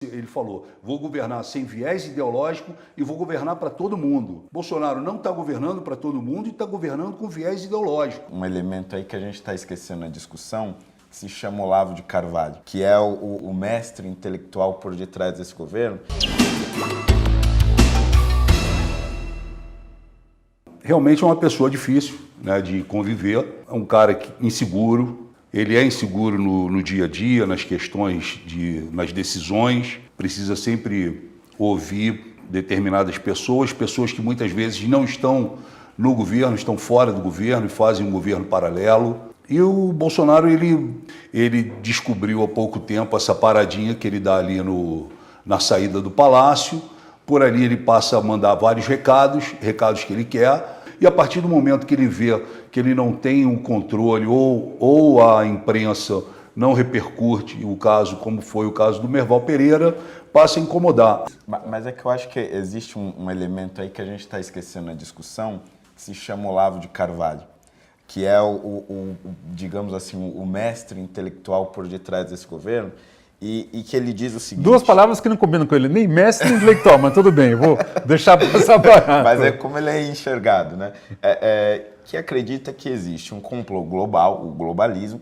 Ele falou, vou governar sem viés ideológico e vou governar para todo mundo. Bolsonaro não está governando para todo mundo e está governando com viés ideológico. Um elemento aí que a gente está esquecendo na discussão, que se chama Olavo de Carvalho, que é o mestre intelectual por detrás desse governo. Realmente é uma pessoa difícil, né, de conviver, é um cara inseguro. Ele é inseguro no dia a dia, nas questões, nas decisões, precisa sempre ouvir determinadas pessoas que muitas vezes não estão no governo, estão fora do governo e fazem um governo paralelo. E o Bolsonaro, ele descobriu há pouco tempo essa paradinha que ele dá ali na saída do palácio. Por ali ele passa a mandar vários recados que ele quer. E a partir do momento que ele vê que ele não tem um controle ou a imprensa não repercute o caso, como foi o caso do Merval Pereira, passa a incomodar. Mas é que eu acho que existe um elemento aí que a gente está esquecendo na discussão, que se chama Olavo de Carvalho, que é digamos assim, o mestre intelectual por detrás desse governo. E que ele diz o seguinte... Duas palavras que não combinam com ele, nem mestre nem intelectual, mas tudo bem, eu vou deixar passar barato. Mas é como ele é enxergado, né? Que acredita que existe um complô global, o globalismo,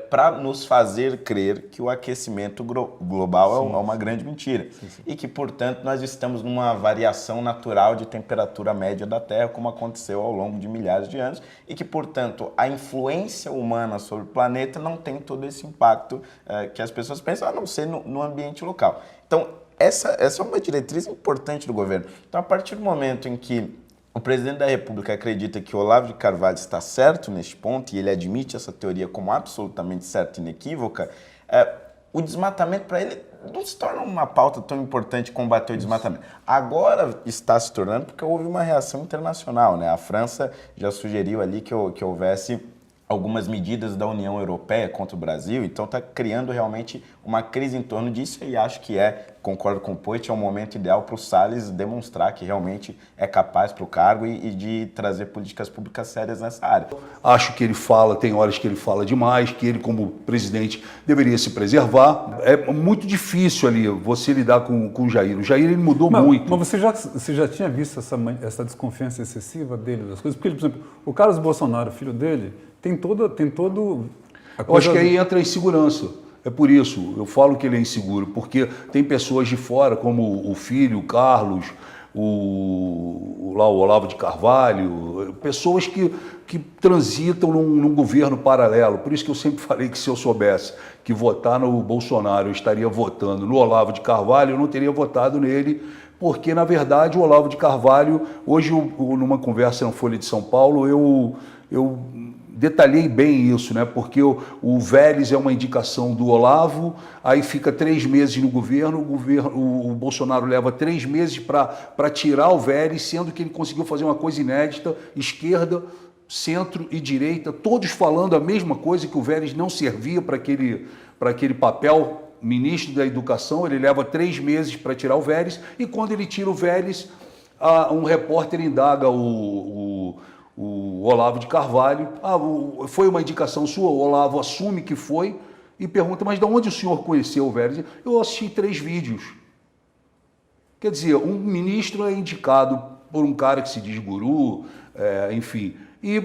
para nos fazer crer que o aquecimento global é uma grande mentira. Sim. E que, portanto, nós estamos numa variação natural de temperatura média da Terra, como aconteceu ao longo de milhares de anos, e que, portanto, a influência humana sobre o planeta não tem todo esse impacto que as pessoas pensam, a não ser no ambiente local. Então, essa é uma diretriz importante do governo. Então, a partir do momento em que o presidente da República acredita que Olavo de Carvalho está certo neste ponto, e ele admite essa teoria como absolutamente certa e inequívoca, o desmatamento para ele não se torna uma pauta tão importante combater o desmatamento. Agora está se tornando porque houve uma reação internacional, né? A França já sugeriu ali que houvesse algumas medidas da União Europeia contra o Brasil, então está criando realmente uma crise em torno disso e acho que concordo com o Poit, é um momento ideal para o Salles demonstrar que realmente é capaz para o cargo e de trazer políticas públicas sérias nessa área. Acho que ele tem horas que ele fala demais, que ele como presidente deveria se preservar. É muito difícil ali você lidar com o Jair. O Jair ele mudou muito. Mas você já tinha visto essa desconfiança excessiva dele das coisas? Porque, por exemplo, o Carlos Bolsonaro, filho dele, tem todo Eu acho que aí entra a insegurança. É por isso, eu falo que ele é inseguro, porque tem pessoas de fora, como o filho, o Carlos, o Olavo de Carvalho, pessoas que transitam num governo paralelo. Por isso que eu sempre falei que se eu soubesse que votar no Bolsonaro eu estaria votando no Olavo de Carvalho, eu não teria votado nele, porque, na verdade, o Olavo de Carvalho, hoje, numa conversa na Folha de São Paulo, eu detalhei bem isso, né? Porque o Vélez é uma indicação do Olavo, aí fica 3 meses no governo, o Bolsonaro leva 3 meses para tirar o Vélez, sendo que ele conseguiu fazer uma coisa inédita, esquerda, centro e direita, todos falando a mesma coisa, que o Vélez não servia para aquele papel. Ministro da Educação, ele leva 3 meses para tirar o Vélez, e quando ele tira o Vélez, um repórter indaga o Olavo de Carvalho, foi uma indicação sua, o Olavo assume que foi e pergunta, mas de onde o senhor conheceu o Vélez? Eu assisti 3 vídeos. Quer dizer, um ministro é indicado por um cara que se diz guru, enfim, e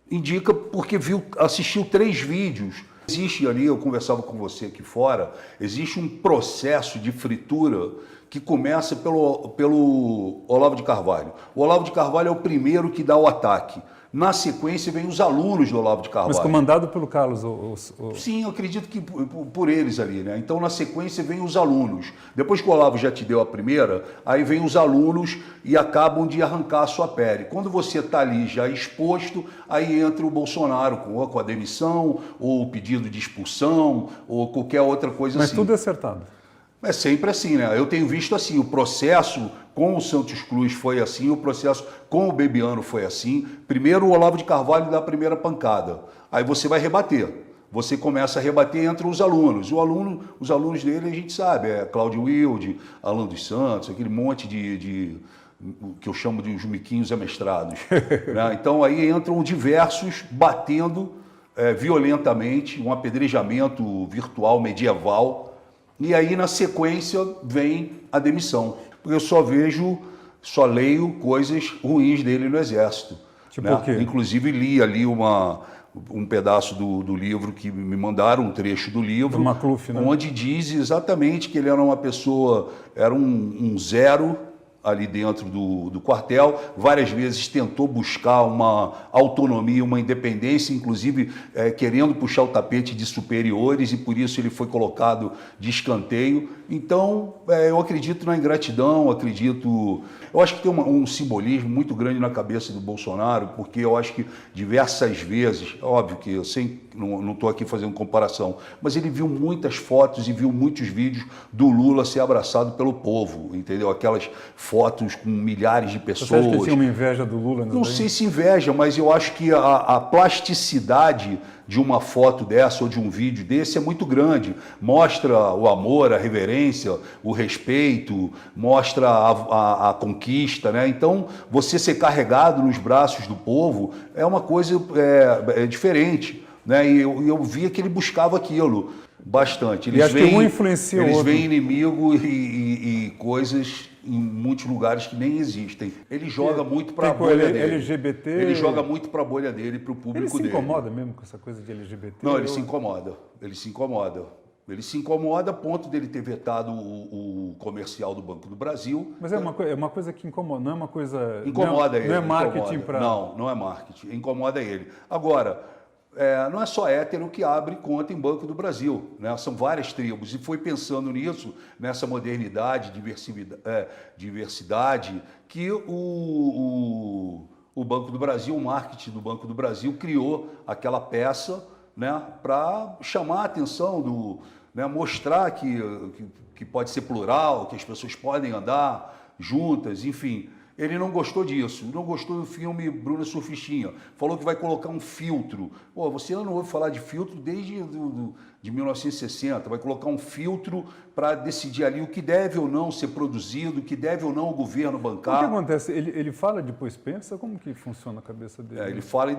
indica porque assistiu 3 vídeos. Existe ali, eu conversava com você aqui fora, existe um processo de fritura que começa pelo Olavo de Carvalho. O Olavo de Carvalho é o primeiro que dá o ataque. Na sequência, vem os alunos do Olavo de Carvalho. Mas comandado pelo Carlos? Sim, eu acredito que por eles ali, né? Então, na sequência, vem os alunos. Depois que o Olavo já te deu a primeira, aí vem os alunos e acabam de arrancar a sua pele. Quando você está ali já exposto, aí entra o Bolsonaro com a demissão, ou o pedido de expulsão, ou qualquer outra coisa assim. Mas tudo é acertado. É sempre assim, né? Eu tenho visto assim, o processo com o Santos Cruz foi assim, o processo com o Bebiano foi assim. Primeiro o Olavo de Carvalho dá a primeira pancada, aí você vai rebater. Você começa a rebater entre os alunos. Os alunos dele a gente sabe, Cláudio Wilde, Alan dos Santos, aquele monte que eu chamo de os miquinhos amestrados. Né? Então aí entram diversos batendo violentamente, um apedrejamento virtual medieval, E aí, na sequência, vem a demissão. Porque eu só leio coisas ruins dele no Exército. Tipo né? o quê? Inclusive, li ali um pedaço do livro que me mandaram, um trecho do livro, Do Macluf, né? onde diz exatamente que ele era uma pessoa, era um zero ali dentro do quartel, várias vezes tentou buscar uma autonomia, uma independência, inclusive querendo puxar o tapete de superiores, e por isso ele foi colocado de escanteio. Então, eu acredito na ingratidão, eu acho que tem um simbolismo muito grande na cabeça do Bolsonaro, porque eu acho que diversas vezes, óbvio que eu não estou aqui fazendo comparação, mas ele viu muitas fotos e viu muitos vídeos do Lula ser abraçado pelo povo, entendeu? Aquelas fotos com milhares de pessoas. Você acha que ele tinha uma inveja do Lula? Não sei se inveja, mas eu acho que a plasticidade de uma foto dessa ou de um vídeo desse é muito grande. Mostra o amor, a reverência, o respeito, mostra a conquista, né? Então, você ser carregado nos braços do povo é uma coisa diferente, né? E eu via que ele buscava aquilo bastante. E acho que um influencia o eles outro. veem inimigo e coisas em muitos lugares que nem existem. Ele joga muito para a bolha dele. LGBT... Ele joga muito para a bolha dele, para o público Ele se dele. incomoda mesmo com essa coisa de LGBT? Não, ele se incomoda. Ele se incomoda. Ele se incomoda a ponto dele ter vetado o comercial do Banco do Brasil. Mas é uma coisa que incomoda, não é uma coisa... Incomoda ele. Não é marketing para... Não é marketing. Incomoda ele. Agora, não é só hétero que abre conta em Banco do Brasil, né? São várias tribos. E foi pensando nisso, nessa modernidade, diversidade, que o Banco do Brasil, o marketing do Banco do Brasil, criou aquela peça, né, para chamar a atenção, né, mostrar que pode ser plural, que as pessoas podem andar juntas, enfim. Ele não gostou disso, não gostou do filme Bruna Surfistinha. Falou que vai colocar um filtro. Pô, você não ouve falar de filtro desde de 1960. Vai colocar um filtro para decidir ali o que deve ou não ser produzido, o que deve ou não o governo bancar. O que acontece? Ele fala e depois pensa? Como que funciona a cabeça dele? Ele fala e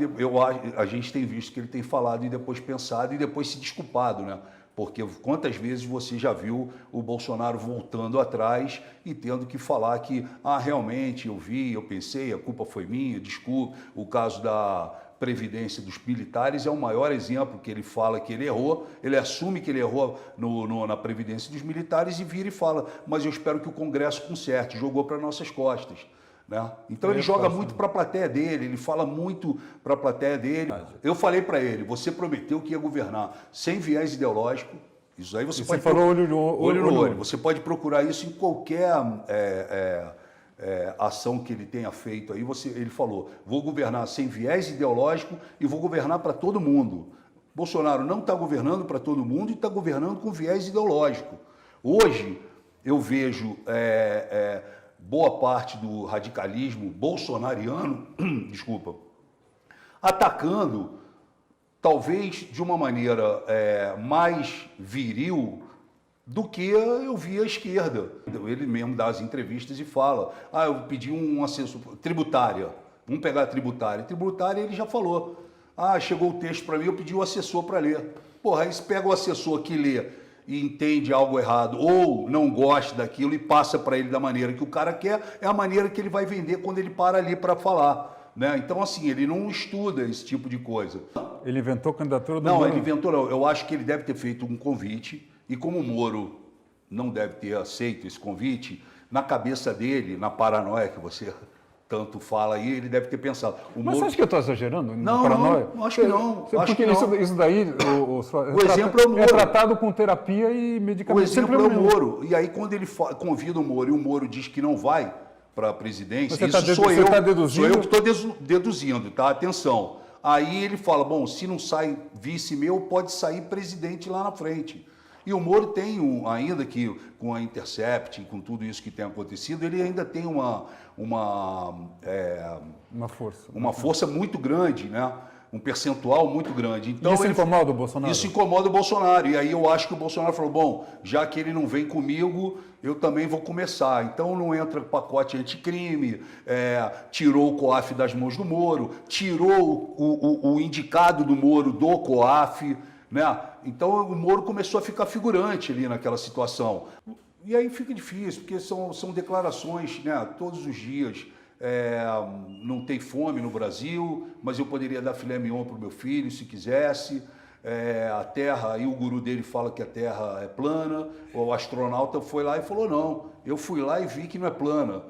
a gente tem visto que ele tem falado e depois pensado e depois se desculpado, né? Porque quantas vezes você já viu o Bolsonaro voltando atrás e tendo que falar que, realmente, eu pensei, a culpa foi minha, desculpa. O caso da Previdência dos militares é o maior exemplo, que ele fala que ele errou, ele assume que ele errou na Previdência dos militares e vira e fala, mas eu espero que o Congresso conserte, jogou para nossas costas. Né? Então ele joga muito para a plateia dele, ele fala muito para a plateia dele. Eu falei para ele, você prometeu que ia governar sem viés ideológico, isso aí você pode... Você falou olho no olho. Você pode procurar isso em qualquer ação que ele tenha feito aí. Ele falou, vou governar sem viés ideológico e vou governar para todo mundo. Bolsonaro não está governando para todo mundo e está governando com viés ideológico. Hoje eu vejo... boa parte do radicalismo bolsonariano, atacando, talvez de uma maneira mais viril do que eu vi a esquerda. Ele mesmo dá as entrevistas e fala, eu pedi um assessor, tributária, vamos pegar a tributária. Tributária ele já falou, chegou o texto para mim, eu pedi o assessor para ler. Porra, aí você pega o assessor que lê e entende algo errado ou não gosta daquilo e passa para ele da maneira que o cara quer, é a maneira que ele vai vender quando ele para ali para falar. Né? Então, assim, ele não estuda esse tipo de coisa. Ele inventou candidatura do Não, Moro? ele inventou não. Eu acho que ele deve ter feito um convite e como o Moro não deve ter aceito esse convite, na cabeça dele, na paranoia que você tanto fala aí, ele deve ter pensado. Mas você acha que eu estou exagerando? Não, acho que não. Porque isso daí o exemplo é o Moro. É tratado com terapia e medicamento. O exemplo é o Moro. E aí, quando ele convida o Moro e o Moro diz que não vai para a presidência, sou eu que estou deduzindo, tá? Atenção. Aí ele fala, bom, se não sai vice meu, pode sair presidente lá na frente. E o Moro tem, ainda que com a Intercept, com tudo isso que tem acontecido, ele ainda tem uma força muito grande, né? Um percentual muito grande. Então, isso incomoda o Bolsonaro? Isso incomoda o Bolsonaro. E aí eu acho que o Bolsonaro falou, bom, já que ele não vem comigo, eu também vou começar. Então não entra pacote anticrime, tirou o COAF das mãos do Moro, tirou o indicado do Moro do COAF, né? Então o Moro começou a ficar figurante ali naquela situação. E aí fica difícil, porque são declarações, né, todos os dias. Não tem fome no Brasil, mas eu poderia dar filé mignon para o meu filho se quisesse. A Terra, aí o guru dele fala que a Terra é plana, o astronauta foi lá e falou, não, eu fui lá e vi que não é plana.